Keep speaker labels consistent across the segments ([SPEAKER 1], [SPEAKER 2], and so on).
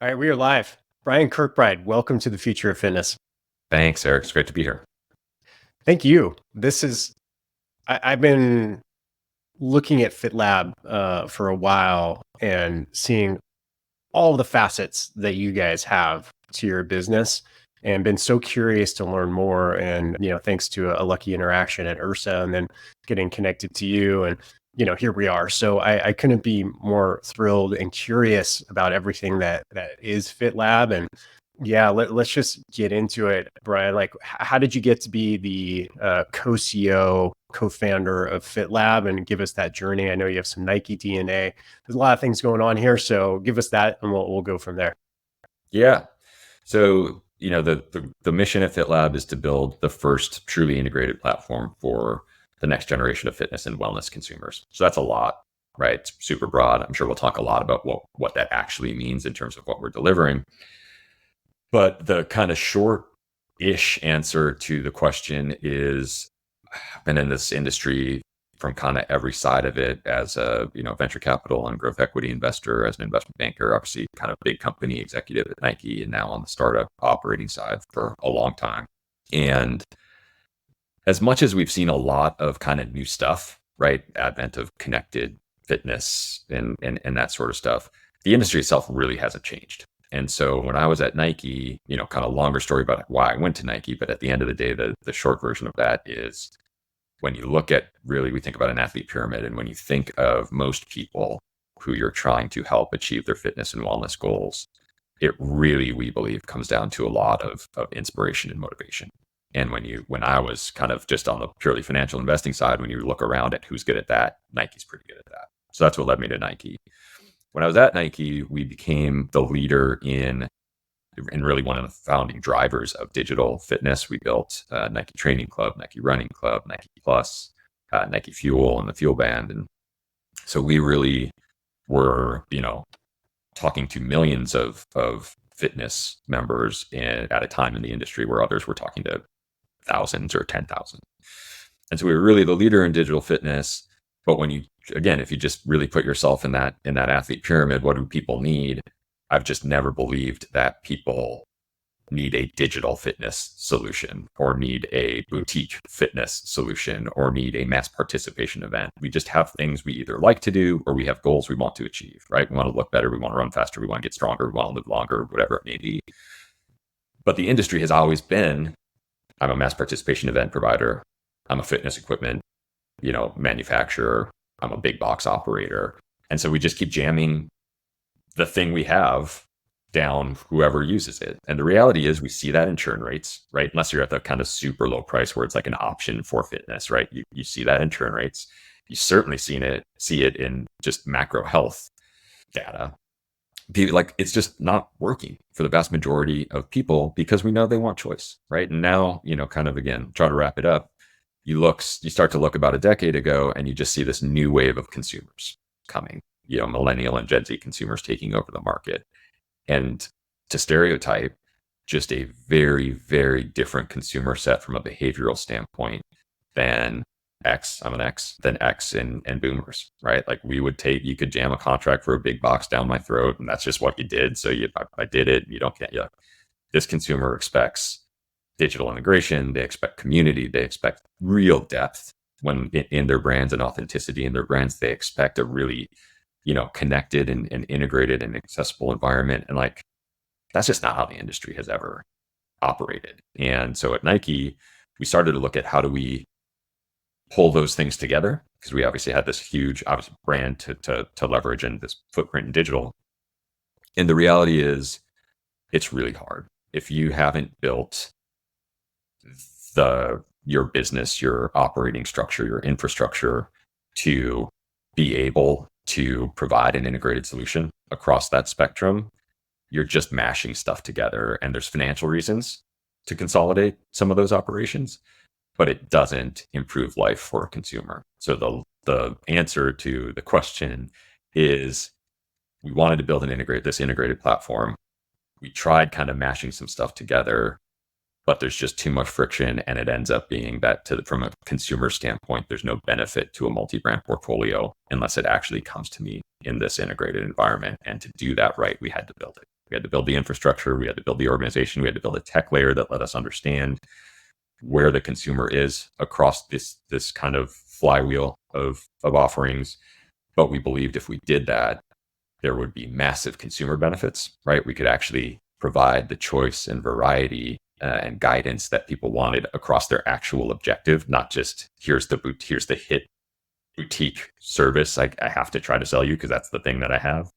[SPEAKER 1] All right, we are live. Brian Kirkbride, welcome to the Future of Fitness.
[SPEAKER 2] Thanks, Eric. It's great to be here.
[SPEAKER 1] Thank you. I've been looking at FitLab for a while and seeing all the facets that you guys have to your business and been so curious to learn more. And, thanks to a lucky interaction at URSA and then getting connected to you and, here we are. So I couldn't be more thrilled and curious about everything that is FitLab. And yeah, let's just get into it, Brian. Like, how did you get to be the co-CEO, co-founder of FitLab and give us that journey? I know you have some Nike DNA. There's a lot of things going on here, so give us that and we'll go from there.
[SPEAKER 2] Yeah. So, the mission at FitLab is to build the first truly integrated platform for the next generation of fitness and wellness consumers. So that's a lot, right? It's super broad. I'm sure we'll talk a lot about what that actually means in terms of what we're delivering. But the kind of short-ish answer to the question is I've been in this industry from kind of every side of it as a venture capital and growth equity investor, as an investment banker, obviously kind of big company executive at Nike, and now on the startup operating side for a long time. And as much as we've seen a lot of kind of new stuff, right, advent of connected fitness and that sort of stuff, the industry itself really hasn't changed. And so when I was at Nike, kind of longer story about why I went to Nike, but at the end of the day, the short version of that is when you look at we think about an athlete pyramid, and when you think of most people who you're trying to help achieve their fitness and wellness goals, it really, we believe, comes down to a lot of inspiration and motivation. And when I was kind of just on the purely financial investing side, when you look around at who's good at that, Nike's pretty good at that. So that's what led me to Nike. When I was at Nike, we became the leader in really one of the founding drivers of digital fitness. We built Nike Training Club, Nike Running Club, Nike Plus, Nike Fuel, and the Fuel Band. And so we really were, talking to millions of fitness members at a time in the industry where others were talking to thousands or 10,000. And so we were really the leader in digital fitness. But if you just really put yourself in that athlete pyramid, what do people need? I've just never believed that people need a digital fitness solution or need a boutique fitness solution or need a mass participation event. We just have things we either like to do or we have goals we want to achieve, right? We want to look better. We want to run faster. We want to get stronger. We want to live longer, whatever it may be. But the industry has always been, I'm a mass participation event provider. I'm a fitness equipment, manufacturer. I'm a big box operator. And so we just keep jamming the thing we have down whoever uses it. And the reality is we see that in churn rates, right? Unless you're at the kind of super low price where it's like an option for fitness, right? You see that in churn rates. You certainly see it in just macro health data. It's just not working for the vast majority of people because we know they want choice, right? And now, kind of again, try to wrap it up. You start to look about a decade ago and you just see this new wave of consumers coming, millennial and Gen Z consumers taking over the market. And to stereotype, just a very, very different consumer set from a behavioral standpoint than X, I'm an X, than X and boomers, right? Like you could jam a contract for a big box down my throat and that's just what you did. So I did it. You don't get, this consumer expects digital integration. They expect community. They expect real depth when in their brands and authenticity in their brands. They expect a really, connected and integrated and accessible environment. And that's just not how the industry has ever operated. And so at Nike, we started to look at how do we pull those things together, because we obviously had this huge brand to leverage and this footprint in digital. And the reality is it's really hard. If you haven't built your business, your operating structure, your infrastructure to be able to provide an integrated solution across that spectrum, you're just mashing stuff together. And there's financial reasons to consolidate some of those operations, but it doesn't improve life for a consumer. So the answer to the question is we wanted to build this integrated platform. We tried kind of mashing some stuff together, but there's just too much friction. And it ends up being that from a consumer standpoint, there's no benefit to a multi-brand portfolio unless it actually comes to me in this integrated environment. And to do that right, we had to build it. We had to build the infrastructure, we had to build the organization, we had to build a tech layer that let us understand where the consumer is across this kind of flywheel of offerings. But we believed if we did that, there would be massive consumer benefits, right? We could actually provide the choice and variety and guidance that people wanted across their actual objective, not just here's the hit boutique service I have to try to sell you because that's the thing that I have.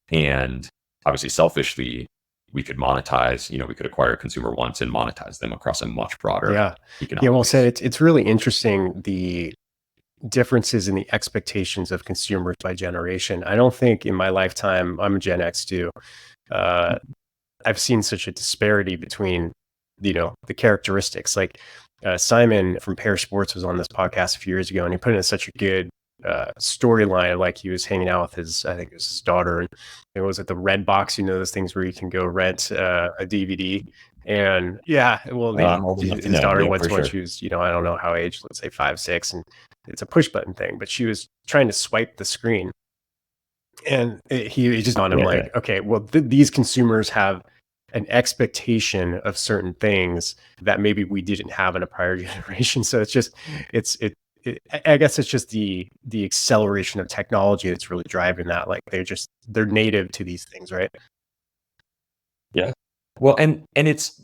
[SPEAKER 2] And obviously, selfishly, we could monetize, we could acquire consumer wants and monetize them across a much broader economic
[SPEAKER 1] well
[SPEAKER 2] base.
[SPEAKER 1] said. It's really interesting, the differences in the expectations of consumers by generation. I don't think in my lifetime, I'm a Gen X too, I've seen such a disparity between, the characteristics. Like Simon from Pair Sports was on this podcast a few years ago, and he put in such a good storyline. Like he was hanging out with I think it was his daughter, and it was at the Red Box, those things where you can go rent a DVD. And his daughter went to one. She was, I don't know how age, let's say 5, 6, and it's a push button thing, but she was trying to swipe the screen. And he just on him like, okay, well, these consumers have an expectation of certain things that maybe we didn't have in a prior generation. So it's just, I guess it's just the acceleration of technology that's really driving that. Like they're native to these things, right?
[SPEAKER 2] Yeah. Well, and it's,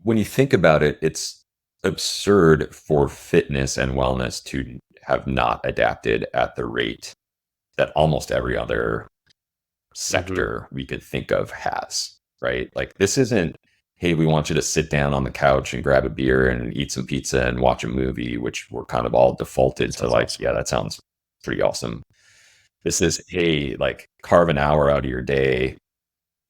[SPEAKER 2] when you think about it, it's absurd for fitness and wellness to have not adapted at the rate that almost every other sector we could think of has, right? Like this isn't, hey, we want you to sit down on the couch and grab a beer and eat some pizza and watch a movie, which we're kind of all defaulted to like, awesome. Yeah, that sounds pretty awesome. This is, hey, like carve an hour out of your day,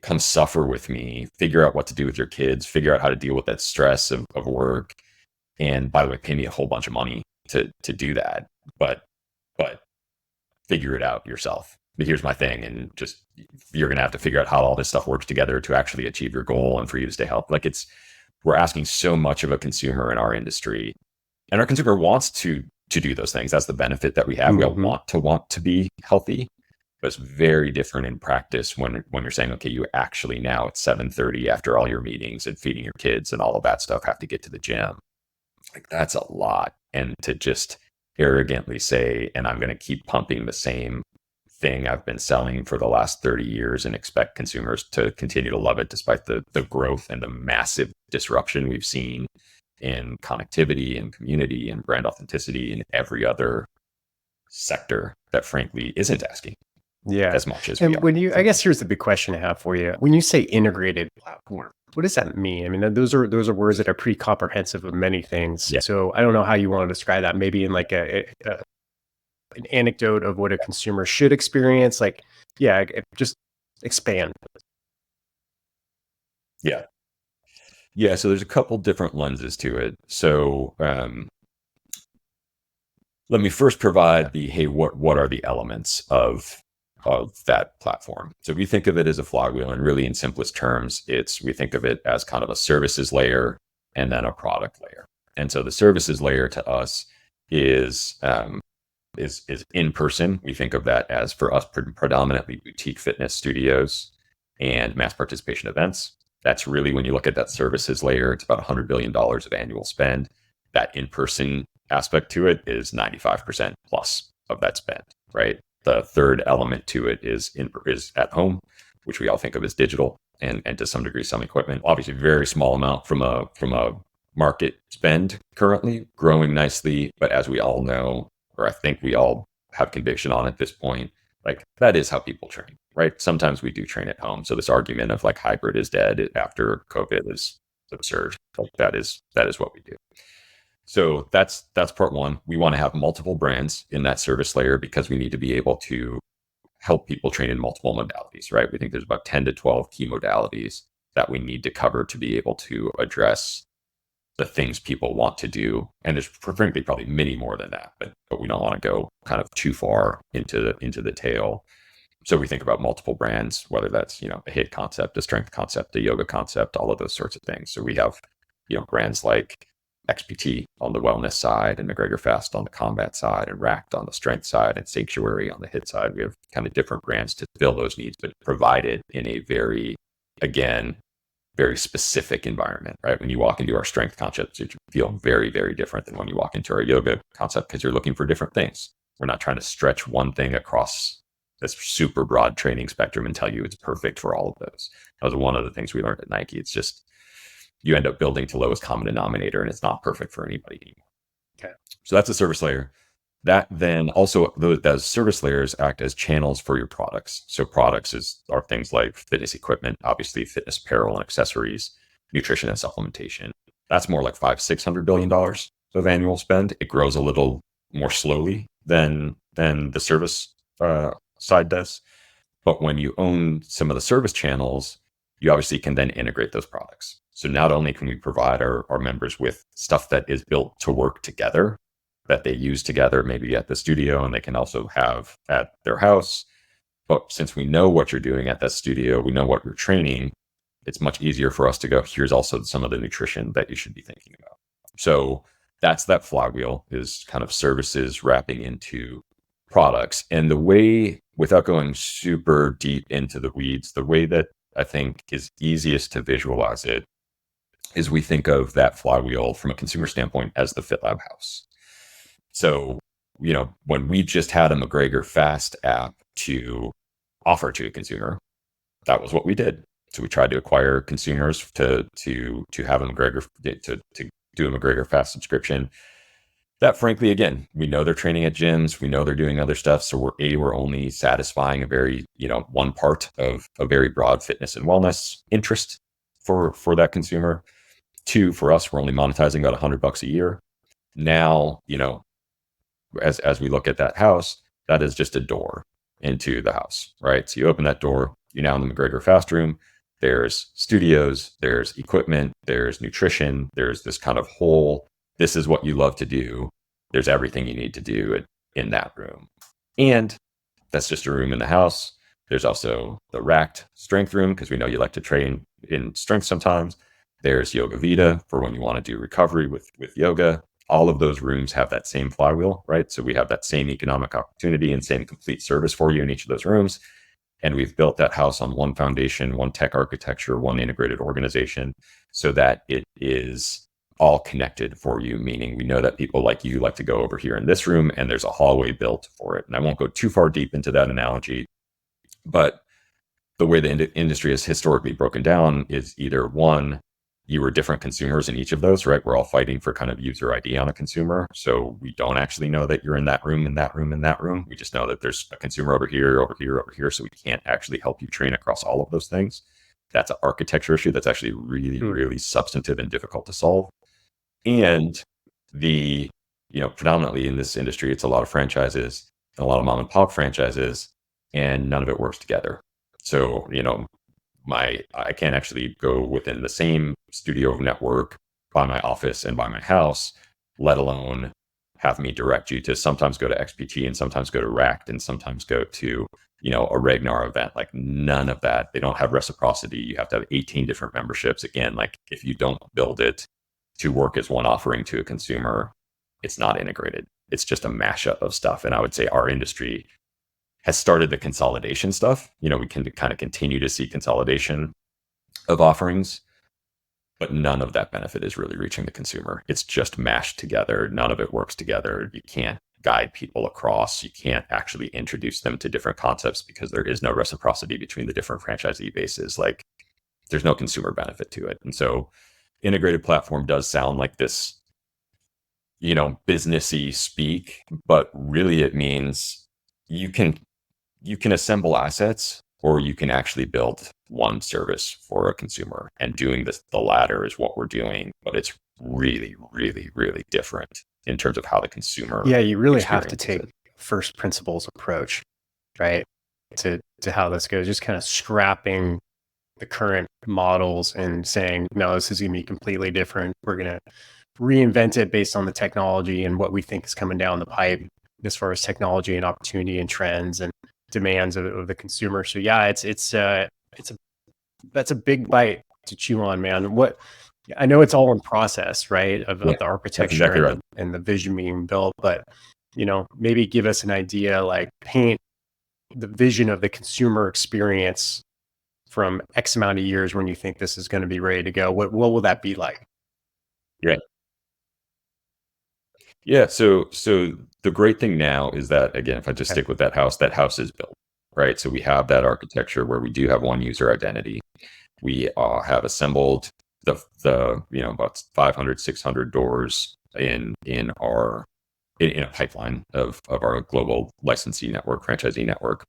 [SPEAKER 2] come suffer with me, figure out what to do with your kids, figure out how to deal with that stress of work. And by the way, pay me a whole bunch of money to do that. But figure it out yourself. But here's my thing. And just, you're going to have to figure out how all this stuff works together to actually achieve your goal and for you to stay healthy. Like we're asking so much of a consumer in our industry, and our consumer wants to do those things. That's the benefit that we have. We all want to be healthy, but it's very different in practice when you're saying, okay, you actually now at 7:30 after all your meetings and feeding your kids and all of that stuff have to get to the gym. Like that's a lot. And to just arrogantly say, and I'm going to keep pumping the same thing I've been selling for the last 30 years and expect consumers to continue to love it despite the growth and the massive disruption we've seen in connectivity and community and brand authenticity in every other sector that frankly isn't asking as much as we are.
[SPEAKER 1] I guess here's the big question I have for you. When you say integrated platform, what does that mean? I mean, those are words that are pretty comprehensive of many things. Yeah. So I don't know how you want to describe that. Maybe in like an anecdote of what a consumer should experience. Like, just expand.
[SPEAKER 2] Yeah. So there's a couple different lenses to it. So let me first provide what are the elements of that platform. So we think of it as a flywheel, and really in simplest terms, we think of it as kind of a services layer and then a product layer. And so the services layer to us is in person. We think of that as, for us, predominantly boutique fitness studios and mass participation events. That's really, when you look at that services layer, it's about $100 billion of annual spend. That in-person aspect to it is 95% plus of that spend, right? The third element to it is at home, which we all think of as digital and to some degree some equipment. Obviously, very small amount from a market spend currently, growing nicely. But as we all know, or I think we all have conviction on at this point, like that is how people train, right? Sometimes we do train at home. So this argument of like hybrid is dead after COVID is absurd. Like that is what we do. So that's part one. We want to have multiple brands in that service layer because we need to be able to help people train in multiple modalities, right? We think there's about 10 to 12 key modalities that we need to cover to be able to address the things people want to do. And there's frankly probably many more than that, but we don't want to go kind of too far into the tail. So we think about multiple brands, whether that's, a HIIT concept, a strength concept, a yoga concept, all of those sorts of things. So we have, brands like XPT on the wellness side, and McGregor Fast on the combat side, and Racked on the strength side, and Sanctuary on the HIIT side. We have kind of different brands to fill those needs, but provided in a very again, very specific environment, right? When you walk into our strength concepts, it feel very, very different than when you walk into our yoga concept because you're looking for different things. We're not trying to stretch one thing across this super broad training spectrum and tell you it's perfect for all of those. That was one of the things we learned at Nike. It's just you end up building to lowest common denominator and it's not perfect for anybody anymore.
[SPEAKER 1] Okay.
[SPEAKER 2] So that's a service layer. That then also, those service layers act as channels for your products. So products are things like fitness equipment, obviously fitness apparel and accessories, nutrition and supplementation. That's more like $500-600 billion of annual spend. It grows a little more slowly than the service side does. But when you own some of the service channels, you obviously can then integrate those products. So not only can we provide our members with stuff that is built to work together, that they use together, maybe at the studio, and they can also have at their house. But since we know what you're doing at that studio, we know what you're training, it's much easier for us to go, here's also some of the nutrition that you should be thinking about. So that's that flywheel, is kind of services wrapping into products. And the way, without going super deep into the weeds, the way that I think is easiest to visualize it is we think of that flywheel from a consumer standpoint as the FitLab house. So, when we just had a McGregor Fast app to offer to a consumer, that was what we did. So we tried to acquire consumers to have a McGregor, to do a McGregor Fast subscription. That, frankly, again, we know they're training at gyms, we know they're doing other stuff. So we're only satisfying a very, one part of a very broad fitness and wellness interest for that consumer. Two, for us, we're only monetizing about $100 a year. Now, as we look at that house, that is just a door into the house, right? So you open that door, you're now in the McGregor Fast Room. There's studios, there's equipment, there's nutrition, there's this kind of whole, this is what you love to do. There's everything you need to do in that room. And that's just a room in the house. There's also the racked strength room, because we know you like to train in strength sometimes. There's Yoga Vita for when you want to do recovery with yoga. All of those rooms have that same flywheel, right? So we have that same economic opportunity and same complete service for you in each of those rooms. And we've built that house on one foundation, one tech architecture, one integrated organization, so that it is all connected for you, meaning we know that people like you like to go over here in this room, and there's a hallway built for it. And I won't go too far deep into that analogy, but the way the industry is historically broken down is either one, you were different consumers in each of those, right? We're all fighting for kind of user ID on a consumer. So we don't actually know that you're in that room, in that room, in that room. We just know that there's a consumer over here, over here, over here. So we can't actually help you train across all of those things. That's an architecture issue that's actually really, really substantive and difficult to solve. And predominantly in this industry, it's a lot of franchises and a lot of mom and pop franchises, and none of it works together. So, I can't actually go within the same studio network by my office and by my house, let alone have me direct you to sometimes go to XPT and sometimes go to Racked and sometimes go to, a Ragnar event. Like, none of that. They don't have reciprocity. You have to have 18 different memberships. Again, like, if you don't build it to work as one offering to a consumer, it's not integrated. It's just a mashup of stuff. And I would say our industry has started the consolidation stuff. We can kind of continue to see consolidation of offerings, but none of that benefit is really reaching the consumer. It's just mashed together. None of it works together. You can't guide people across. You can't actually introduce them to different concepts because there is no reciprocity between the different franchisee bases. Like, there's no consumer benefit to it. And so integrated platform does sound like this, businessy speak, but really it means you can assemble assets, or you can actually build one service for a consumer. And doing the latter is what we're doing, but it's really, really, really different in terms of how the consumer.
[SPEAKER 1] Yeah, you really have to take first principles approach, right? To how this goes, just kind of scrapping the current models and saying, no, this is going to be completely different. We're going to reinvent it based on the technology and what we think is coming down the pipe as far as technology and opportunity and trends and demands of the consumer. So yeah, that's a big bite to chew on, man. I know it's all in process, right? Of the architecture
[SPEAKER 2] exactly right.
[SPEAKER 1] and the vision being built, but maybe give us an idea, like paint the vision of the consumer experience from X amount of years when you think this is going to be ready to go? What will that be like?
[SPEAKER 2] Right. Yeah. So the great thing now is that, again, if I just
[SPEAKER 1] Okay.
[SPEAKER 2] stick with that house is built, right? So we have that architecture where we do have one user identity. We have assembled the about 500, 600 doors in our in a pipeline of our global licensee network, franchisee network,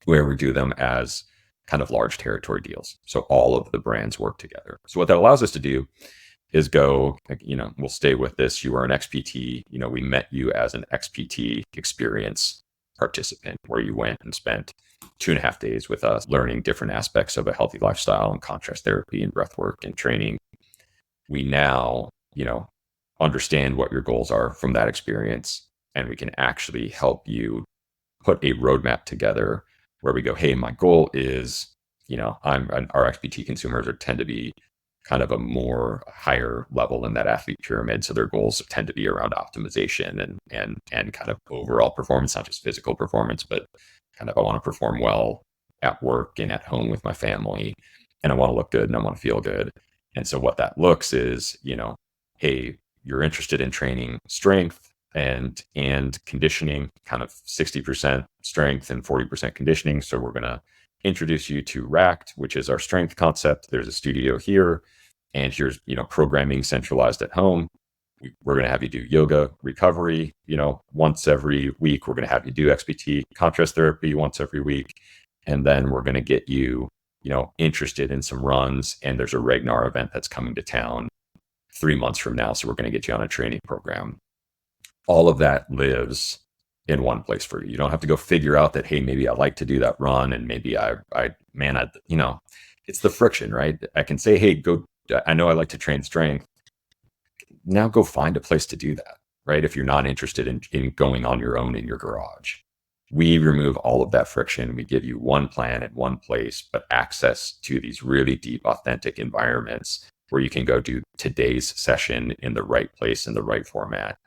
[SPEAKER 2] where we do them as kind of large territory deals. So all of the brands work together. So what that allows us to do is go, we'll stay with this. You are an XPT. We met you as an XPT experience participant, where you went and spent 2.5 days with us learning different aspects of a healthy lifestyle and contrast therapy and breath work and training. We now, understand what your goals are from that experience, and we can actually help you put a roadmap together where we go, hey, my goal is, our XPT consumers tend to be kind of a more higher level in that athlete pyramid. So their goals tend to be around optimization and kind of overall performance, not just physical performance, but kind of, I want to perform well at work and at home with my family, and I want to look good and I want to feel good. And so what that looks is, hey, you're interested in training strength and conditioning, kind of 60% strength and 40% conditioning. So we're going to introduce you to Racked, which is our strength concept. There's a studio here, and here's, programming centralized at home. We're going to have you do yoga recovery, once every week. We're going to have you do XPT contrast therapy once every week. And then we're going to get you, interested in some runs. And there's a Ragnar event that's coming to town 3 months from now. So we're going to get you on a training program. All of that lives in one place for you. You don't have to go figure out that, hey, maybe I like to do that run, and maybe it's the friction, right? I can say, hey, I know I like to train strength. Now go find a place to do that, right? If you're not interested in going on your own in your garage, we remove all of that friction. We give you one plan in one place, but access to these really deep, authentic environments where you can go do today's session in the right place, in the right format,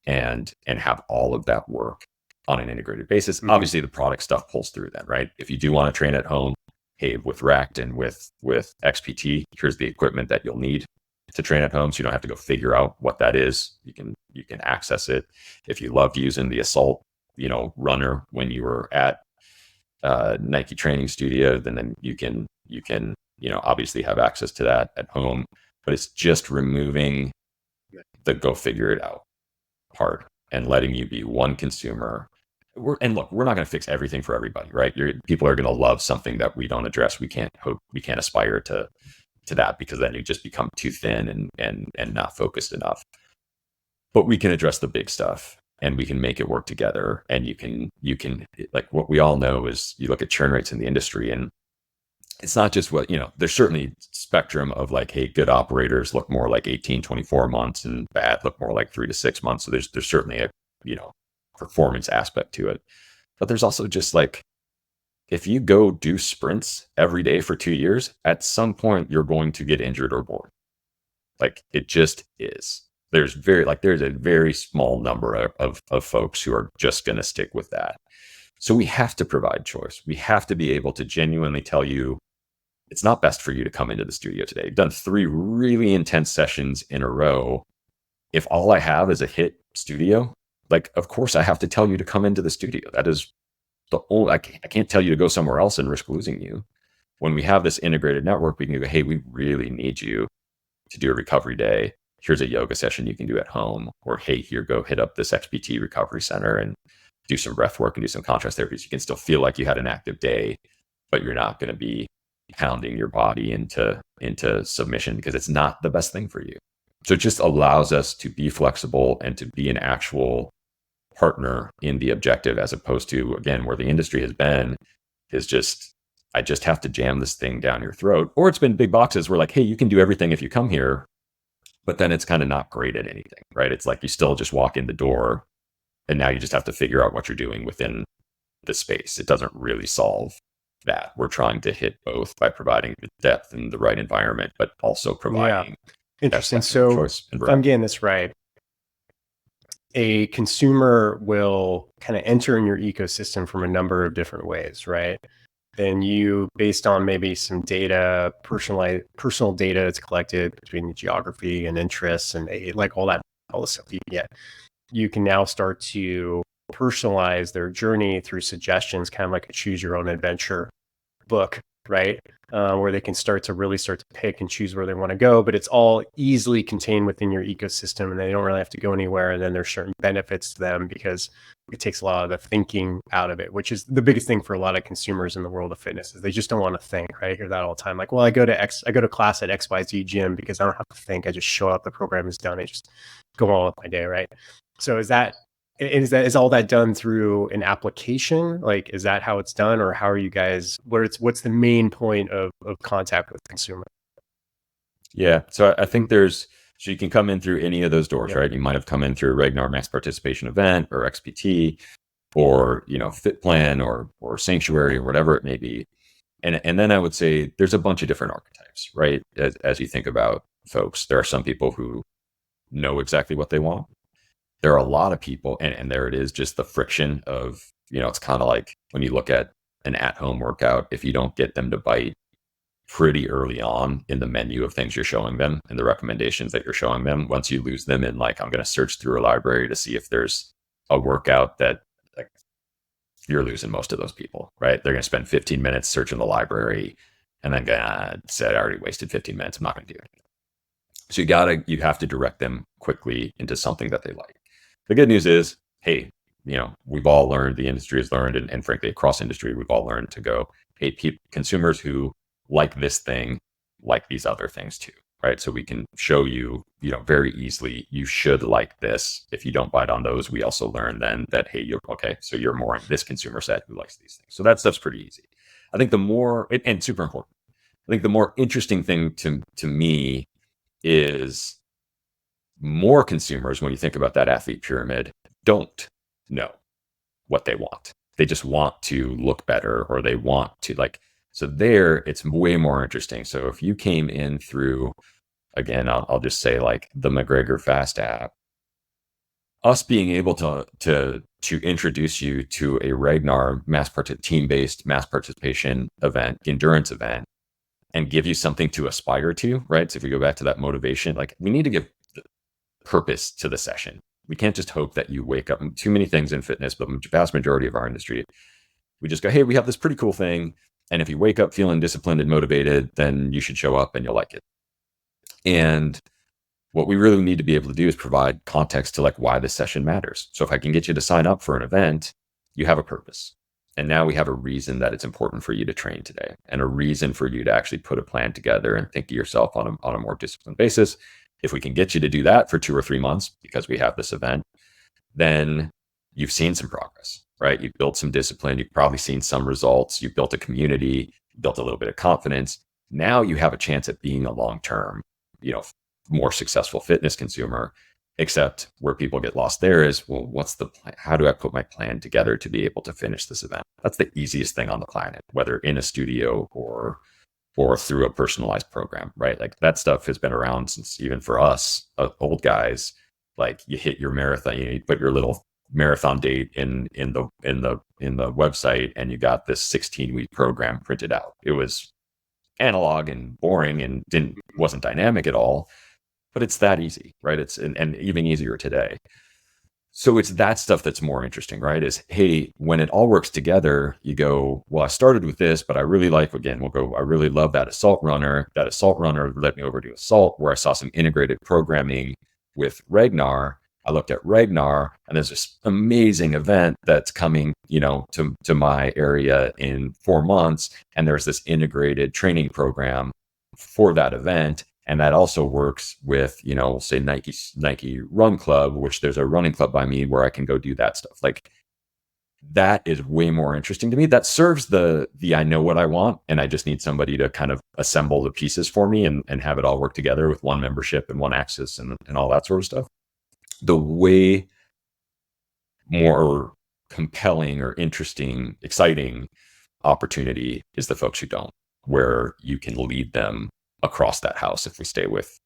[SPEAKER 2] and have all of that work on an integrated basis. Mm-hmm. Obviously, the product stuff pulls through then, right? If you do want to train at home, hey, with Racked and with XPT, here's the equipment that you'll need to train at home. So you don't have to go figure out what that is. You can access it. If you loved using the Assault, runner when you were at Nike Training Studio, then you can obviously have access to that at home. But it's just removing the go figure it out part and letting you be one consumer. We're not going to fix everything for everybody, right? People are going to love something that we don't address. We can't aspire to that, because then you just become too thin and not focused enough. But we can address the big stuff, and we can make it work together. And you can like, what we all know is, you look at churn rates in the industry, and it's not just what, there's certainly spectrum of like, hey, good operators look more like 18, 24 months, and bad look more like 3 to 6 months. So there's certainly a, performance aspect to it. But there's also just like, if you go do sprints every day for 2 years, at some point you're going to get injured or bored. Like, it just is. There's a very small number of folks who are just going to stick with that. So we have to provide choice. We have to be able to genuinely tell you, it's not best for you to come into the studio today. I've done 3 really intense sessions in a row. If all I have is a HIIT studio, like, of course I have to tell you to come into the studio. That is the only, I can't tell you to go somewhere else and risk losing you. When we have this integrated network, we can go, hey, we really need you to do a recovery day. Here's a yoga session you can do at home. Or, hey, here, go hit up this XPT recovery center and do some breath work and do some contrast therapies. You can still feel like you had an active day, but you're not going to be pounding your body into submission, because it's not the best thing for you. So it just allows us to be flexible and to be an actual partner in the objective, as opposed to, again, where the industry has been is just, I just have to jam this thing down your throat. Or it's been big boxes where like, hey, you can do everything if you come here, but then it's kind of not great at anything, right? It's like you still just walk in the door, and now you just have to figure out what you're doing within the space. It doesn't really solve that. We're trying to hit both by providing the depth and the right environment, but also providing
[SPEAKER 1] interesting. So if I'm getting this right, a consumer will kind of enter in your ecosystem from a number of different ways, right? then you, based on maybe some data, personal data that's collected between the geography and interests and like all the stuff you get, you can now start to personalize their journey through suggestions, kind of like a choose your own adventure book, right? Where they can start to pick and choose where they want to go, but it's all easily contained within your ecosystem and they don't really have to go anywhere. And then there's certain benefits to them because it takes a lot of the thinking out of it, which is the biggest thing for a lot of consumers in the world of fitness is they just don't want to think, right? I hear that all the time. Like, well, I go to class at XYZ gym because I don't have to think. I just show up, the program is done. I just go on with my day, right? So is all that done through an application? Like, is that how it's done, or how are you guys? What's the main point of contact with the consumer?
[SPEAKER 2] Yeah, so I think so you can come in through any of those doors,
[SPEAKER 1] Yep.
[SPEAKER 2] right? You might have come in through a Ragnar mass participation event or XPT, or Fit Plan or Sanctuary or whatever it may be. And then I would say there's a bunch of different archetypes, right? As you think about folks, there are some people who know exactly what they want. There are a lot of people, and there it is, just the friction of, it's kind of like when you look at an at-home workout, if you don't get them to bite pretty early on in the menu of things you're showing them and the recommendations that you're showing them, once you lose them in like, I'm going to search through a library to see if there's a workout that, like, you're losing most of those people, right? They're going to spend 15 minutes searching the library and then said, I already wasted 15 minutes. I'm not going to do it. So you have to direct them quickly into something that they like. The good news is, hey, we've all learned, the industry has learned, and frankly, across industry, we've all learned to go, hey, consumers who like this thing, like these other things too, right? So we can show you, very easily, you should like this. If you don't bite on those, we also learn then that, hey, so you're more in this consumer set who likes these things. So that stuff's pretty easy. I think the more, and super important, I think the more interesting thing to me is more consumers, when you think about that athlete pyramid, don't know what they want. They just want to look better, or they want to so there it's way more interesting. So if you came in through, again, I'll just say like the McGregor Fast app, us being able to introduce you to a Ragnar team-based mass participation event, endurance event, and give you something to aspire to, right? So if we go back to that motivation, like we need to give purpose to the session. We can't just hope that you wake up. Too many things in fitness, but the vast majority of our industry, we just go, hey, we have this pretty cool thing. And if you wake up feeling disciplined and motivated, then you should show up and you'll like it. And what we really need to be able to do is provide context to like why this session matters. So if I can get you to sign up for an event, you have a purpose. And now we have a reason that it's important for you to train today, and a reason for you to actually put a plan together and think of yourself on a more disciplined basis. If we can get you to do that for 2 or 3 months because we have this event, then you've seen some progress, right? You've built some discipline. You've probably seen some results. You've built a community, built a little bit of confidence. Now you have a chance at being a long-term, more successful fitness consumer. Except where people get lost there is, well, what's the plan? How do I put my plan together to be able to finish this event? That's the easiest thing on the planet, whether in a studio or through a personalized program, right? Like that stuff has been around since, even for us old guys, like you hit your marathon, you put your little marathon date in the website, and you got this 16-week program printed out. It was analog and boring and wasn't dynamic at all. But it's that easy, right? It's and even easier today. So it's that stuff that's more interesting, right? Is, hey, when it all works together, you go, well, I started with this, but I really like, again, I really love that assault runner. That assault runner led me over to assault, where I saw some integrated programming with Ragnar. I looked at Ragnar, and there's this amazing event that's coming, to my area in 4 months. And there's this integrated training program for that event. And that also works with, say Nike Run Club, which there's a running club by me where I can go do that stuff. Like that is way more interesting to me. That serves the I know what I want, and I just need somebody to kind of assemble the pieces for me and have it all work together with one membership and one access and all that sort of stuff. The way more compelling or interesting, exciting opportunity is the folks who don't, where you can lead them across that house, if we stay with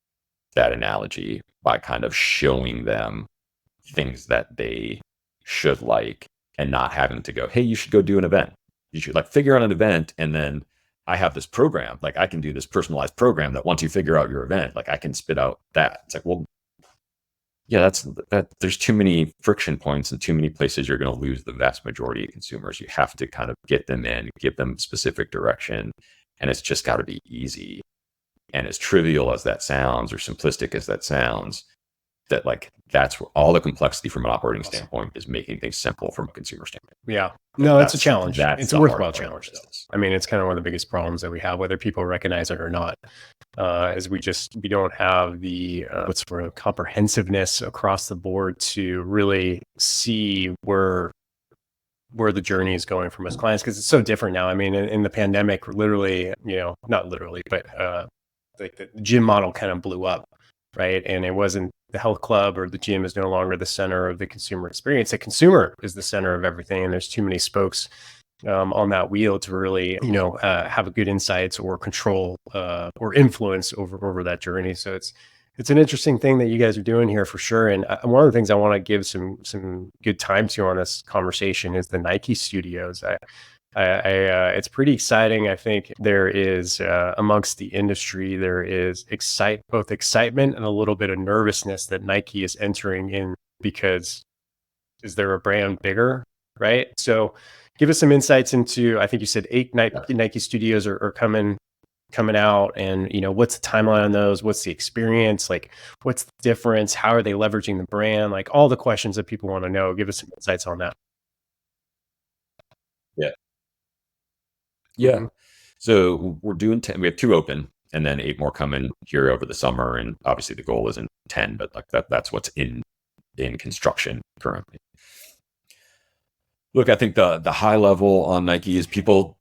[SPEAKER 2] that analogy, by kind of showing them things that they should like, and not having to go, hey, you should go do an event. You should like figure out an event, and then I have this program. Like I can do this personalized program that once you figure out your event, like I can spit out that. It's like, well, yeah, that. There's too many friction points and too many places you're going to lose the vast majority of consumers. You have to kind of get them in, give them specific direction, and it's just got to be easy. And as trivial as that sounds, or simplistic as that sounds, that like that's where all the complexity from an operating standpoint is making things simple from a consumer standpoint.
[SPEAKER 1] Yeah. No, it's a challenge. It's a worthwhile challenge.
[SPEAKER 2] Though.
[SPEAKER 1] I mean, it's kind of one of the biggest problems that we have, whether people recognize it or not, is we don't have the what's sort of comprehensiveness across the board to really see where the journey is going from us clients, because it's so different now. I mean, in the pandemic, literally, not literally, but like the gym model kind of blew up, right? And it wasn't the health club or the gym is no longer the center of the consumer experience. The consumer is the center of everything, and there's too many spokes on that wheel to really, have a good insights or control or influence over that journey. So it's an interesting thing that you guys are doing here for sure. And one of the things I want to give some good time to on this conversation is the Nike Studios. It's pretty exciting. I think there is amongst the industry, there is both excitement and a little bit of nervousness that Nike is entering in, because is there a brand bigger, right? So give us some insights into, I think you said 8 Nike Studios are coming out, and what's the timeline on those? What's the experience? Like, what's the difference? How are they leveraging the brand? Like all the questions that people want to know. Give us some insights on that.
[SPEAKER 2] Yeah. So we're doing 10. We have 2 open, and then 8 more coming here over the summer. And obviously the goal isn't 10, but like that's what's in construction currently. Look, I think the high level on Nike is people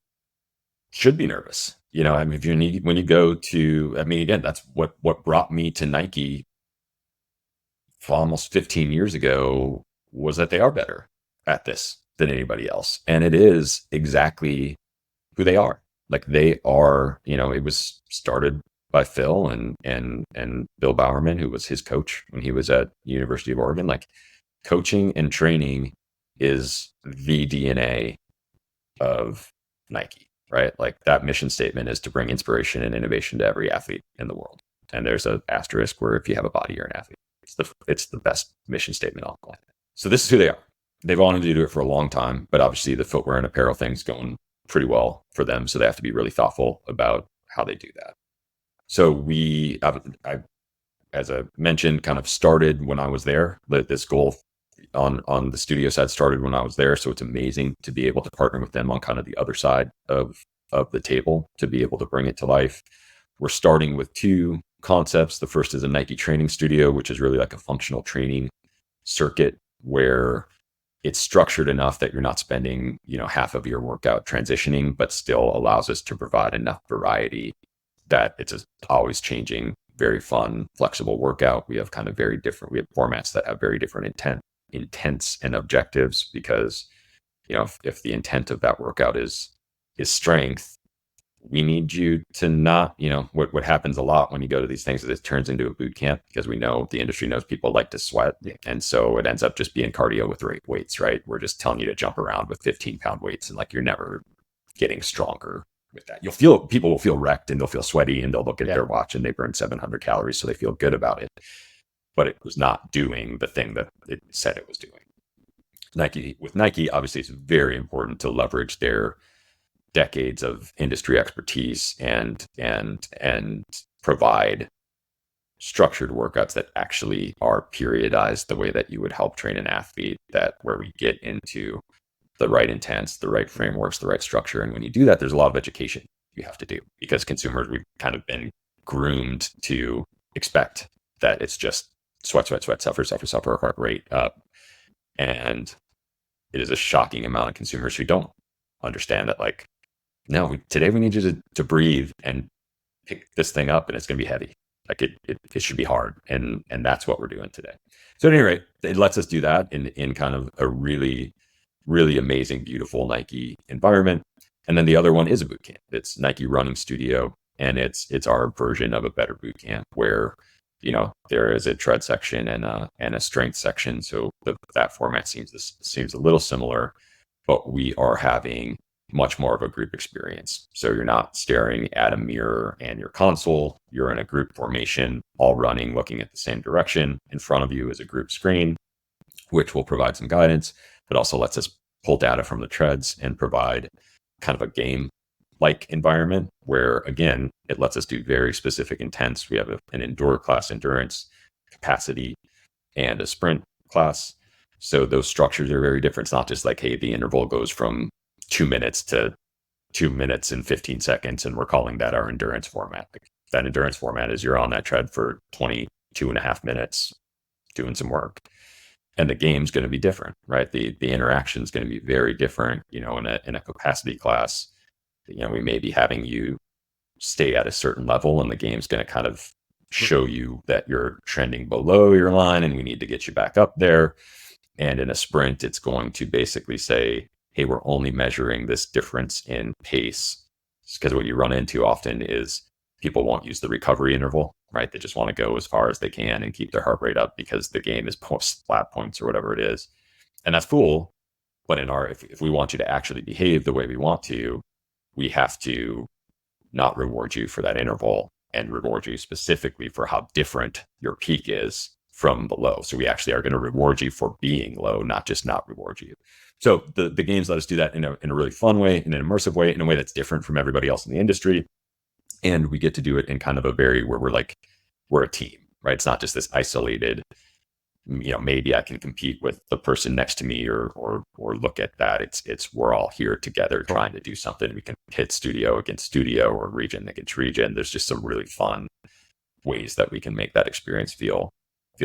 [SPEAKER 2] should be nervous. I mean, when you go to, I mean, again, that's what brought me to Nike almost 15 years ago, was that they are better at this than anybody else. And it is exactly who they are. Like they are, it was started by Phil and Bill Bowerman, who was his coach when he was at University of Oregon. Like coaching and training is the DNA of Nike, right? Like that mission statement is to bring inspiration and innovation to every athlete in the world. And there's an asterisk where if you have a body, you're an athlete. It's the best mission statement on the planet. So this is who they are. They've wanted to do it for a long time, but obviously the footwear and apparel thing's going pretty well for them. So they have to be really thoughtful about how they do that. So I, as I mentioned, kind of started when I was there. This goal on the studio side started when I was there. So it's amazing to be able to partner with them on kind of the other side of the table to be able to bring it to life. We're starting with 2 concepts. The first is a Nike training studio, which is really like a functional training circuit where it's structured enough that you're not spending, half of your workout transitioning, but still allows us to provide enough variety that it's always changing, very fun, flexible workout. We have kind of we have formats that have very different intents and objectives, because, if the intent of that workout is strength, we need you to not, what happens a lot when you go to these things is it turns into a boot camp, because we know the industry knows people like to sweat. And so it ends up just being cardio with weights, right? We're just telling you to jump around with 15-pound weights, and like, you're never getting stronger with that. People will feel wrecked and they'll feel sweaty, and they'll look at their watch and they burn 700 calories. So they feel good about it, but it was not doing the thing that it said it was doing. With Nike, obviously it's very important to leverage their decades of industry expertise and provide structured workouts that actually are periodized the way that you would help train an athlete, where we get into the right intents, the right frameworks, the right structure. And when you do that, there's a lot of education you have to do, because consumers, we've kind of been groomed to expect that it's just sweat, suffer, heart rate up. And it is a shocking amount of consumers who don't understand that, like, no, today we need you to breathe and pick this thing up, and it's going to be heavy. Like it should be hard. And that's what we're doing today. So at any rate, it lets us do that in kind of a really, really amazing, beautiful Nike environment. And then the other one is a boot camp. It's Nike Running Studio, and it's our version of a better boot camp where, there is a tread section and a strength section. So that format seems a little similar, but we are having much more of a group experience. So you're not staring at a mirror and your console. You're in a group formation, all running, looking at the same direction. In front of you is a group screen, which will provide some guidance, but also lets us pull data from the treads and provide kind of a game like environment where, again, it lets us do very specific intents. We have an indoor class, endurance, capacity, and a sprint class. So those structures are very different. It's not just like, hey, the interval goes from 2 minutes to 2 minutes and 15 seconds, and we're calling that our endurance format. That endurance format is you're on that tread for 22.5 minutes doing some work. And the game's going to be different, right? The interaction is going to be very different. In a capacity class, we may be having you stay at a certain level, and the game's going to kind of show you that you're trending below your line and we need to get you back up there. And in a sprint, it's going to basically say, hey, we're only measuring this difference in pace. Because what you run into often is people won't use the recovery interval, right? They just want to go as far as they can and keep their heart rate up because the game is flat points or whatever it is. And that's cool. But if we want you to actually behave the way we want to, we have to not reward you for that interval and reward you specifically for how different your peak is from the low. So we actually are going to reward you for being low, not just not reward you. So the games let us do that in a really fun way, in an immersive way, in a way that's different from everybody else in the industry. And we get to do it in kind of where we're a team, right? It's not just this isolated, maybe I can compete with the person next to me or look at that. It's we're all here together trying to do something. We can hit studio against studio or region against region. There's just some really fun ways that we can make that experience feel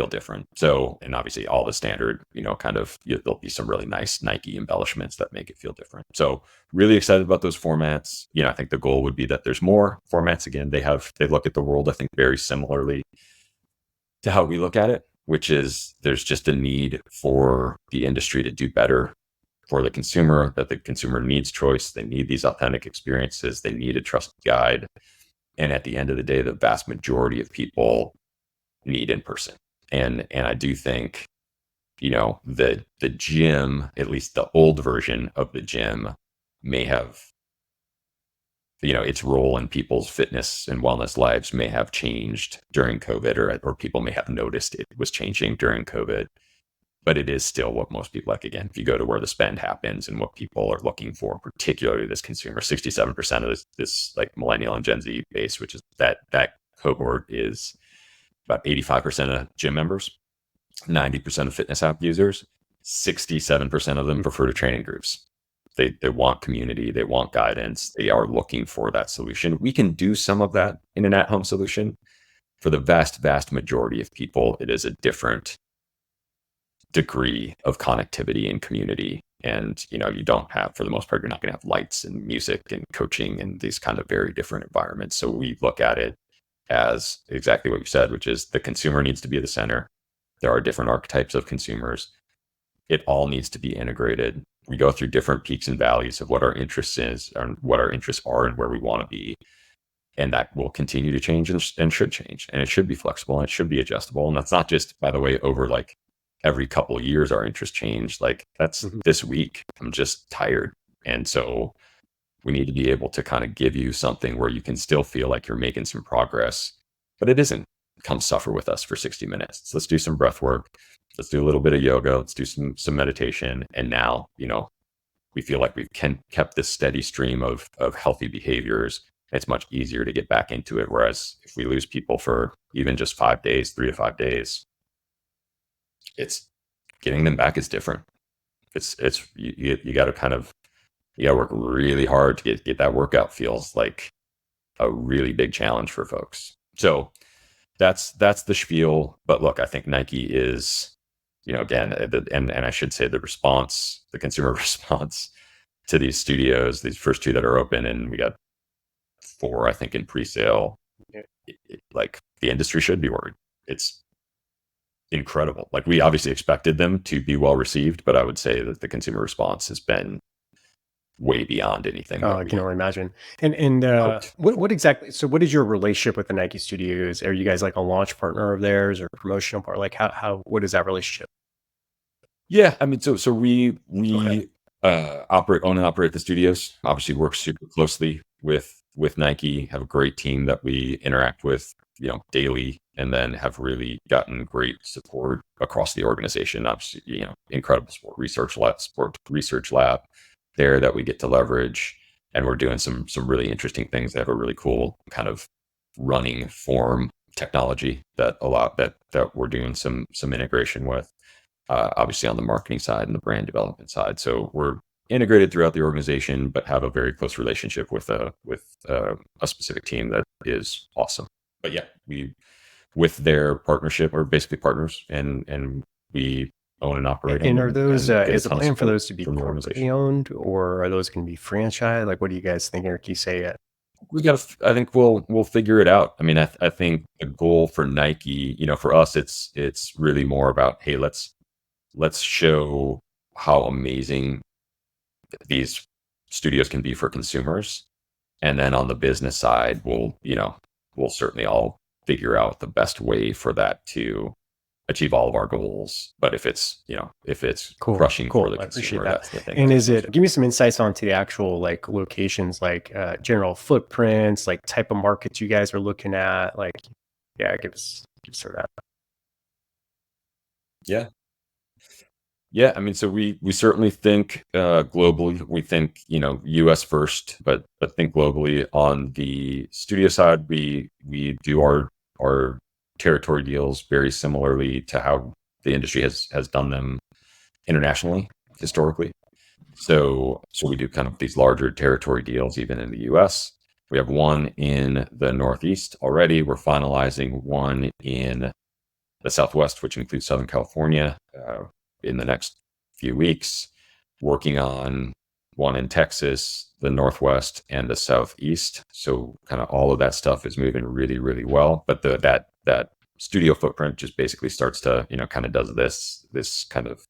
[SPEAKER 2] different. So, and obviously all the standard, there'll be some really nice Nike embellishments that make it feel different. So really excited about those formats. I think the goal would be that there's more formats. Again, they look at the world, I think, very similarly to how we look at it, which is there's just a need for the industry to do better for the consumer, that the consumer needs choice. They need these authentic experiences. They need a trusted guide. And at the end of the day, the vast majority of people need in person. And I do think, the gym, at least the old version of the gym, may have, its role in people's fitness and wellness lives may have changed during COVID, or people may have noticed it was changing during COVID. But it is still what most people like. Again, if you go to where the spend happens and what people are looking for, particularly this consumer, 67% of this like millennial and Gen Z base, which is that cohort is about 85% of gym members, 90% of fitness app users, 67% of them prefer to train in groups. They want community, they want guidance, they are looking for that solution. We can do some of that in an at-home solution. For the vast majority of people, it is a different degree of connectivity and community. And, you don't have, for the most part, you're not going to have lights and music and coaching and these kind of very different environments. So we look at it as exactly what you said, which is the consumer needs to be the center. There are different archetypes of consumers. It all needs to be integrated. We go through different peaks and valleys of what our interests and what our interests are and where we want to be. And that will continue to change and should change. And it should be flexible and it should be adjustable. And that's not just, by the way, over like every couple of years, our interests change. Like that's this week. I'm just tired. And so we need to be able to kind of give you something where you can still feel like you're making some progress, but it isn't come suffer with us for 60 minutes. So let's do some breath work. Let's do a little bit of yoga. Let's do some meditation. And now, we feel like we've kept this steady stream of healthy behaviors. It's much easier to get back into it. Whereas if we lose people for even just 5 days, 3 to 5 days, it's getting them back is different. You got to kind of, work really hard to get that workout. Feels like a really big challenge for folks. So that's the spiel. But look, I think Nike is, again, and I should say the consumer response to these studios, these first 2 that are open, and we got 4, I think, in pre-sale. Like the industry should be worried. It's incredible. Like we obviously expected them to be well received, but I would say that the consumer response has been way beyond anything.
[SPEAKER 1] I can only imagine. And what exactly? So, what is your relationship with the Nike Studios? Are you guys like a launch partner of theirs or promotional partner? Like, what is that relationship?
[SPEAKER 2] Yeah, I mean, so we
[SPEAKER 1] Okay.
[SPEAKER 2] Own and operate the studios. Obviously, work super closely with Nike. Have a great team that we interact with, daily, and then have really gotten great support across the organization. Obviously, incredible sport research lab there that we get to leverage, and we're doing some really interesting things. They have a really cool kind of running form technology that we're doing some integration with. Obviously on the marketing side and the brand development side. So we're integrated throughout the organization, but have a very close relationship with a specific team that is awesome. But yeah, with their partnership, we're basically partners, and we own and operate them.
[SPEAKER 1] And are those,
[SPEAKER 2] and get a
[SPEAKER 1] is the
[SPEAKER 2] ton of
[SPEAKER 1] plan for
[SPEAKER 2] support
[SPEAKER 1] those to be
[SPEAKER 2] from the
[SPEAKER 1] corporately
[SPEAKER 2] organization.
[SPEAKER 1] owned, or are those going to be franchise? Like, what do you guys think, or can you say it?
[SPEAKER 2] I think we'll figure it out. I mean, I think the goal for Nike, for us, it's really more about, hey, let's show how amazing these studios can be for consumers. And then on the business side, we'll certainly all figure out the best way for that to achieve all of our goals. But if it's
[SPEAKER 1] Cool,
[SPEAKER 2] crushing for
[SPEAKER 1] cool.
[SPEAKER 2] the
[SPEAKER 1] I appreciate
[SPEAKER 2] consumer,
[SPEAKER 1] that.
[SPEAKER 2] that's the thing.
[SPEAKER 1] And
[SPEAKER 2] That's
[SPEAKER 1] is it, give me some insights onto the actual like locations, like general footprints, like type of markets you guys are looking at. Like, yeah, give us sort of that.
[SPEAKER 2] yeah. Yeah, I mean, so we certainly think globally. We think U.S. first, but think globally. On the studio side, we do our territory deals very similarly to how the industry has done them internationally historically. So we do kind of these larger territory deals even in the U.S. We have one in the Northeast already. We're finalizing one in the Southwest, which includes Southern California, in the next few weeks, working on one in Texas, the Northwest, and the Southeast. So kind of all of that stuff is moving really, really well. But that studio footprint just basically starts to, kind of does this kind of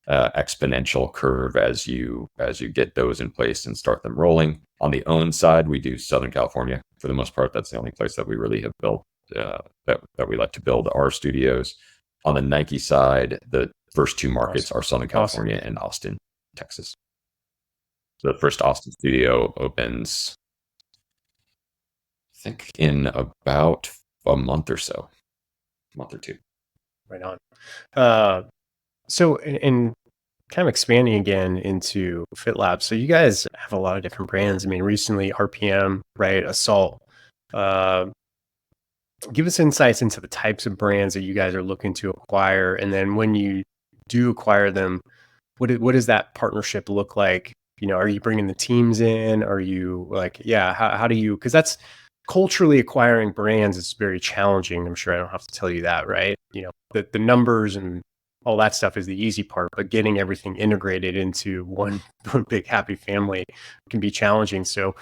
[SPEAKER 2] exponential curve as you get those in place and start them rolling. On the own side, we do Southern California for the most part. That's the only place that we really have built that we like to build our studios. On the Nike side, the first two markets are Southern California and Austin, Texas. So the first Austin studio opens, I think, in about a month or so, a month or two.
[SPEAKER 1] Right on. So, in kind of expanding again into FitLab. So you guys have a lot of different brands. I mean, recently RPM, right? Assault. Uh, Give us insights into the types of brands that you guys are looking to acquire, and then when you do acquire them, what does that partnership look like? Are you bringing the teams in? Are you like, yeah? How do you? Because that's culturally acquiring brands is very challenging. I'm sure I don't have to tell you that, right? The numbers and all that stuff is the easy part, but getting everything integrated into one big happy family can be challenging. So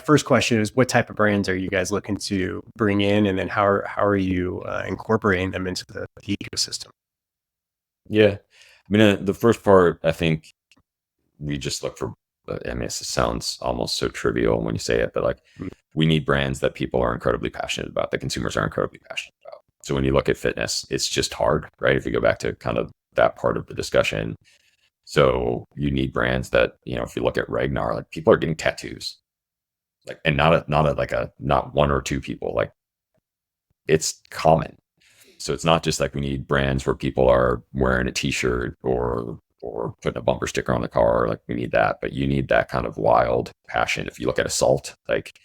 [SPEAKER 1] first question is, what type of brands are you guys looking to bring in? And then how are you incorporating them into the ecosystem?
[SPEAKER 2] Yeah. I mean, the first part, I think we just look for, I mean, it sounds almost so trivial when you say it, but like we need brands that people are incredibly passionate about, that consumers are incredibly passionate about. So when you look at fitness, it's just hard, right? If you go back to kind of that part of the discussion. So you need brands that, if you look at Ragnar, like people are getting tattoos, like, and not one or two people, like it's common. So it's not just like we need brands where people are wearing a t-shirt or putting a bumper sticker on the car. Like we need that, but you need that kind of wild passion. If you look at Assault, like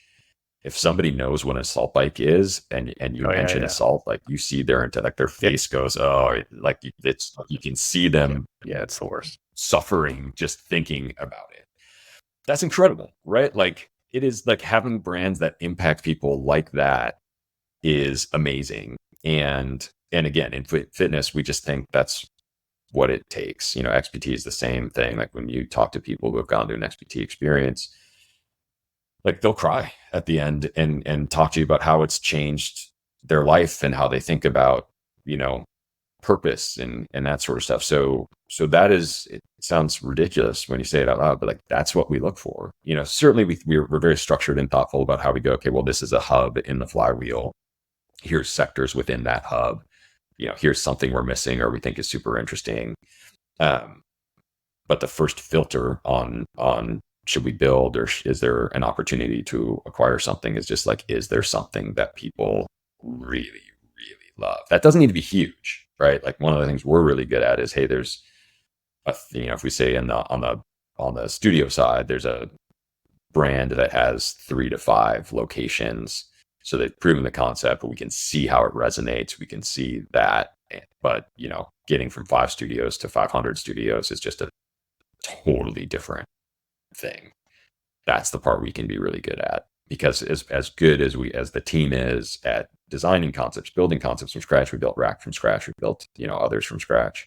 [SPEAKER 2] if somebody knows what an assault bike is and you mention assault, like you see their face goes, oh, like it's, you can see them.
[SPEAKER 1] Yeah, it's the worst.
[SPEAKER 2] Suffering just thinking about it. That's incredible, right? Like it is, like having brands that impact people like that is amazing. And again, in fitness, we just think that's what it takes. XPT is the same thing. Like when you talk to people who have gone through an XPT experience, like they'll cry at the end and talk to you about how it's changed their life and how they think about, purpose and that sort of stuff. So that is, it sounds ridiculous when you say it out loud, but like that's what we look for. Certainly we're very structured and thoughtful about how we go, okay, well, this is a hub in the flywheel. Here's sectors within that hub. Here's something we're missing or we think is super interesting. But the first filter on should we build or is there an opportunity to acquire something is just like, is there something that people really, really love? That doesn't need to be huge, right? Like one of the things we're really good at is, hey, there's if we say on the studio side, there's a brand that has 3 to 5 locations. So they've proven the concept, but we can see how it resonates. We can see that. But, getting from 5 studios to 500 studios is just a totally different thing. That's the part we can be really good at, because as good as the team is at designing concepts, building concepts from scratch, we built Rack from scratch, we built, others from scratch.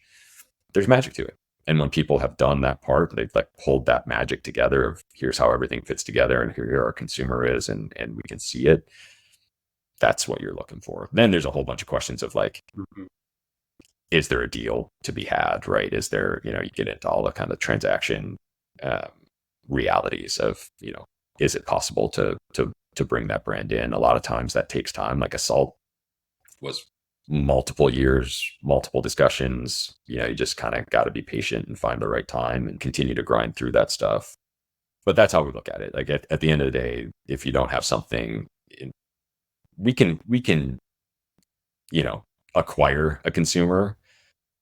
[SPEAKER 2] There's magic to it. And when people have done that part, they've like pulled that magic together of here's how everything fits together and here our consumer is, and we can see it. That's what you're looking for. Then there's a whole bunch of questions of like, is there a deal to be had, right? Is there, you get into all the kind of transaction realities of, is it possible to bring that brand in? A lot of times that takes time. Like Assault was multiple years, multiple discussions. You just kind of got to be patient and find the right time and continue to grind through that stuff. But that's how we look at it. Like at the end of the day, if you don't have something, we can acquire a consumer,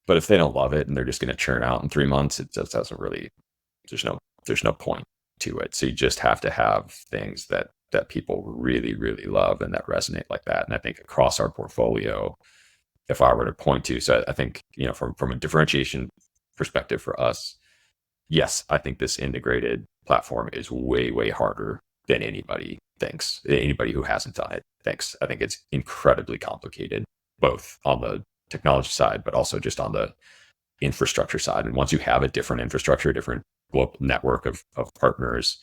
[SPEAKER 2] but if they don't love it and they're just going to churn out in 3 months, it just doesn't really. There's no point to it. So you just have to have things that people really, really love and that resonate like that. And I think across our portfolio, if I were to point to, so I think, from a differentiation perspective for us, yes, I think this integrated platform is way, way harder than anybody thinks. Anybody who hasn't done it thinks. I think it's incredibly complicated, both on the technology side, but also just on the infrastructure side. And once you have a different infrastructure, a different global network of partners,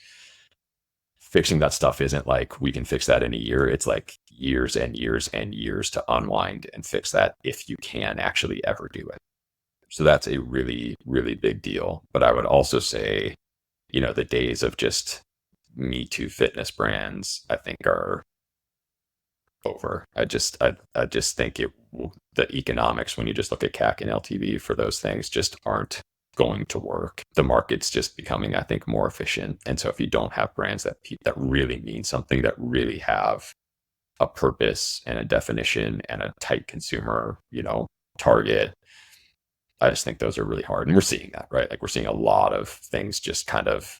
[SPEAKER 2] fixing that stuff isn't like we can fix that in a year. It's like years and years and years to unwind and fix that if you can actually ever do it. So that's a really, really big deal. But I would also say, the days of just Me Too fitness brands, I think are over. I just think the economics, when you just look at CAC and LTV for those things, just aren't going to work. The market's just becoming, I think, more efficient. And so if you don't have brands that really mean something, that really have a purpose and a definition and a tight consumer, target, I just think those are really hard. And we're seeing that, right? Like we're seeing a lot of things just kind of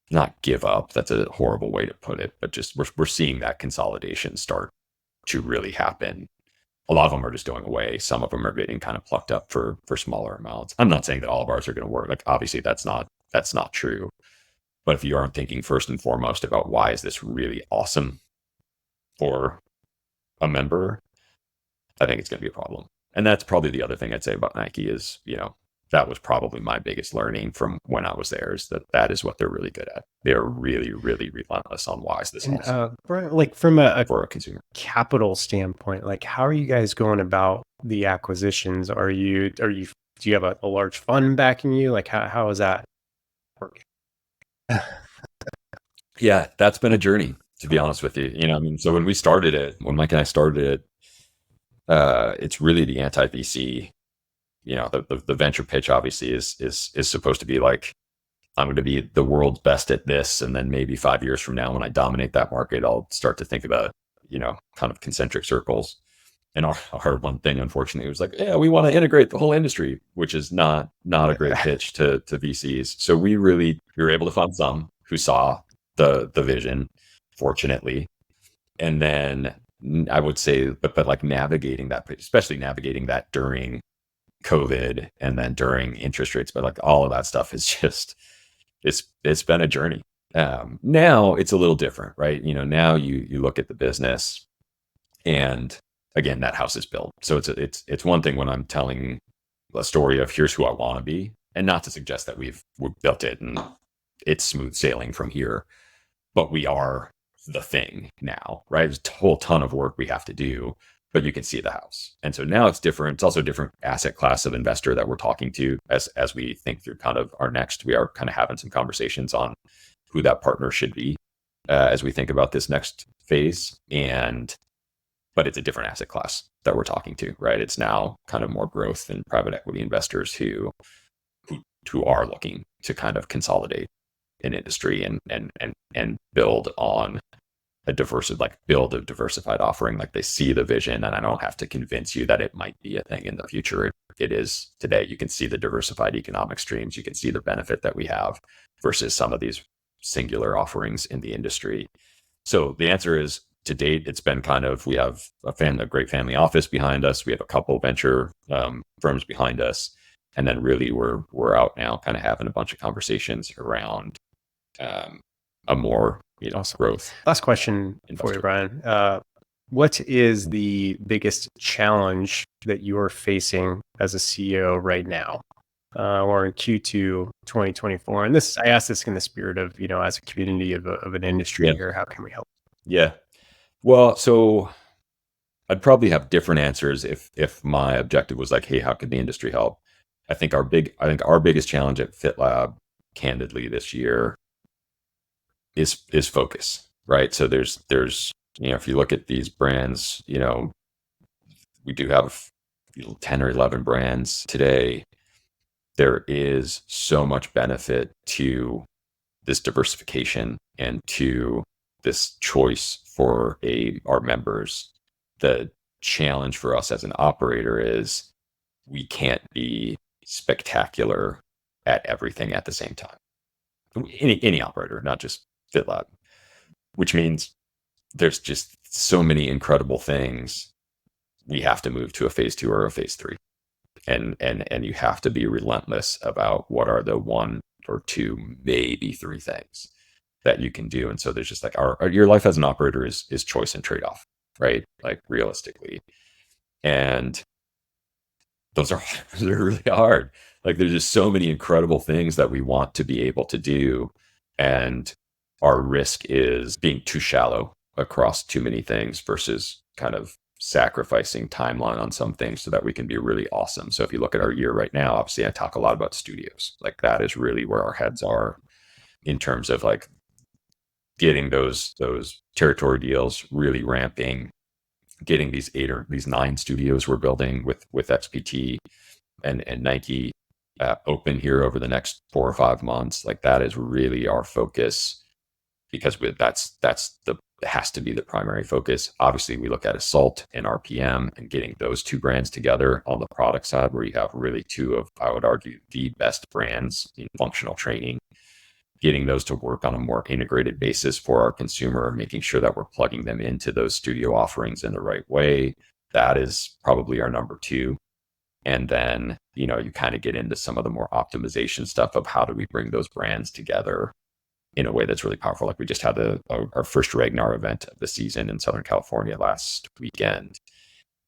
[SPEAKER 2] not give up. That's a horrible way to put it, but just we're seeing that consolidation start to really happen. A lot of them are just going away. Some of them are getting kind of plucked up for smaller amounts. I'm not saying that all of ours are going to work. Like obviously that's not true. But if you aren't thinking first and foremost about why is this really awesome for a member, I think it's going to be a problem. And that's probably the other thing I'd say about Nike is, that was probably my biggest learning from when I was there, is that is what they're really good at. They're really, really relentless on why is this awesome.
[SPEAKER 1] Like from
[SPEAKER 2] for a consumer
[SPEAKER 1] capital standpoint, like how are you guys going about the acquisitions? Do you have a large fund backing you? Like how is that working?
[SPEAKER 2] Yeah, that's been a journey, to be honest with you. So when Mike and I started it, it's really the anti-VC. The venture pitch obviously is supposed to be like, I'm going to be the world's best at this, and then maybe 5 years from now, when I dominate that market, I'll start to think about kind of concentric circles. And our one thing, unfortunately, was like, yeah, we want to integrate the whole industry, which is not a great pitch to VCs. So we were able to find some who saw the vision, fortunately. And then I would say, but like navigating that, especially navigating that during COVID and then during interest rates, but like all of that stuff is just, it's been a journey. Now it's a little different, right? Now you look at the business, and again, that house is built. So it's one thing when I'm telling a story of here's who I want to be, and not to suggest that we've built it and it's smooth sailing from here, but we are the thing now, right? There's a whole ton of work we have to do, but you can see the house. And so now it's different. It's also a different asset class of investor that we're talking to as we think through kind of our next. We are kind of having some conversations on who that partner should be as we think about this next phase. But it's a different asset class that we're talking to, right? It's now kind of more growth and private equity investors who who are looking to kind of consolidate an industry and build on a diversified offering. Like they see the vision, and I don't have to convince you that it might be a thing in the future. It is today. You can see the diversified economic streams. You can see the benefit that we have versus some of these singular offerings in the industry. So the answer is, to date, it's been kind of, we have a great family office behind us. We have a couple venture firms behind us. And then really we're out now kind of having a bunch of conversations around a more,
[SPEAKER 1] Awesome.
[SPEAKER 2] growth.
[SPEAKER 1] Last question for you, Brian. What is the biggest challenge that you are facing as a CEO right now, or in Q2 2024? And I ask this in the spirit of, as a community of an industry here, how can we help?
[SPEAKER 2] Yeah. Well, so I'd probably have different answers if my objective was like, hey, how can the industry help? I think our biggest challenge at FitLab, candidly, this year is focus, right? So there's if you look at these brands, we do have 10 or 11 brands today. There is so much benefit to this diversification and to this choice for our members. The challenge for us as an operator is we can't be spectacular at everything at the same time. Any operator, not just FitLab, which means there's just so many incredible things. We have to move to a phase 2 or a phase 3. And you have to be relentless about what are the 1 or 2, maybe 3 things that you can do. And so there's just like your life as an operator is choice and trade-off, right? Like realistically. And those are really hard. Like there's just so many incredible things that we want to be able to do. And our risk is being too shallow across too many things versus kind of sacrificing timeline on some things so that we can be really awesome. So if you look at our year right now, obviously I talk a lot about studios. Like that is really where our heads are in terms of like getting those territory deals really ramping, getting these 9 studios we're building with XPT and Nike open here over the next 4 or 5 months. Like that is really our focus, because it has to be the primary focus. Obviously, we look at Assault and RPM and getting those 2 brands together on the product side, where you have really 2 of, I would argue, the best brands in functional training. Getting those to work on a more integrated basis for our consumer, making sure that we're plugging them into those studio offerings in the right way. That is probably our number 2. And then, you kind of get into some of the more optimization stuff of how do we bring those brands together in a way that's really powerful. Like we just had our first Ragnar event of the season in Southern California last weekend.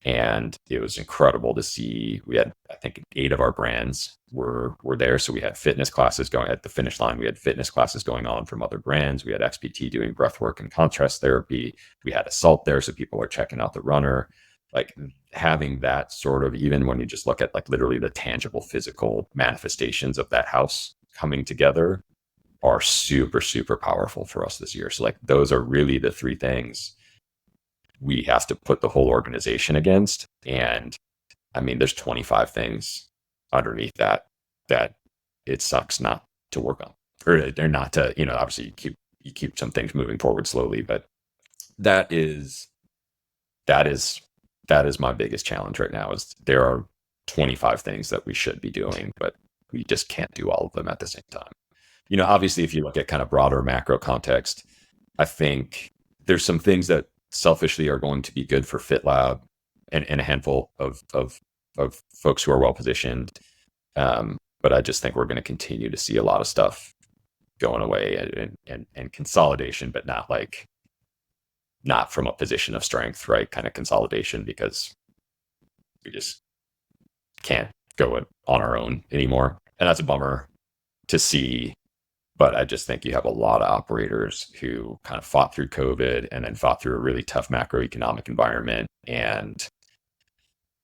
[SPEAKER 2] And it was incredible to see. We had, I think, 8 of our brands were there. So we had fitness classes going at the finish line. We had fitness classes going on from other brands. We had XPT doing breathwork and contrast therapy. We had Assault there, so people are checking out the runner. Like having that sort of, even when you just look at like literally the tangible physical manifestations of that house coming together, are super, super powerful for us this year. So like those are really the 3 things we have to put the whole organization against. And I mean, there's 25 things underneath that it sucks not to work on, or they're not to, obviously you keep some things moving forward slowly, but that is my biggest challenge right now. Is there are 25 things that we should be doing, but we just can't do all of them at the same time. Obviously if you look at kind of broader macro context, I think there's some things that selfishly are going to be good for FitLab and a handful of folks who are well positioned. But I just think we're going to continue to see a lot of stuff going away and consolidation, but not from a position of strength, right? Kind of consolidation, because we just can't go it on our own anymore. And that's a bummer to see. But I just think you have a lot of operators who kind of fought through COVID and then fought through a really tough macroeconomic environment, and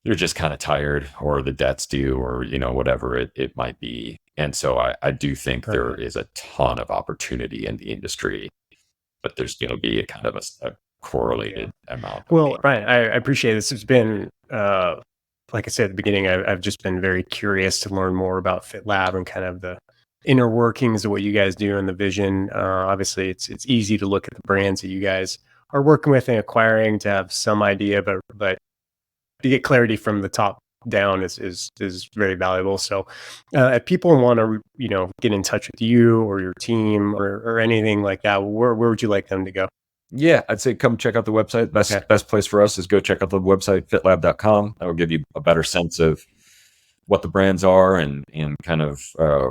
[SPEAKER 2] they're just kind of tired, or the debt's due, or, whatever it might be. And so I do think there is a ton of opportunity in the industry, but there's going to be a kind of a correlated amount.
[SPEAKER 1] Well, Brian, I appreciate this. It's been like I said at the beginning, I've just been very curious to learn more about FitLab and kind of the inner workings of what you guys do and the vision. Obviously, it's easy to look at the brands that you guys are working with and acquiring to have some idea, but to get clarity from the top down is very valuable. So, if people want to, get in touch with you or your team or anything like that, where would you like them to go?
[SPEAKER 2] Yeah, I'd say come check out the website. Best place for us is go check out the website, fitlab.com. That will give you a better sense of what the brands are and kind of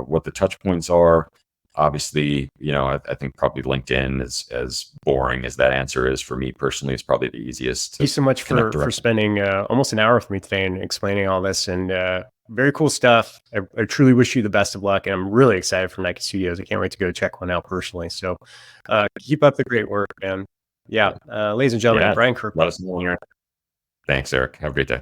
[SPEAKER 2] what the touch points are. Obviously, I think probably LinkedIn, as boring as that answer is for me personally, is probably the easiest.
[SPEAKER 1] Thank you so much for spending almost an hour with me today and explaining all this, and very cool stuff. I truly wish you the best of luck, and I'm really excited for Nike Studios. I can't wait to go check one out personally. So keep up the great work, man. Yeah. Ladies and gentlemen, Brian Kirkbride.
[SPEAKER 2] Let us know when you're. Thanks, Eric. Have a great day.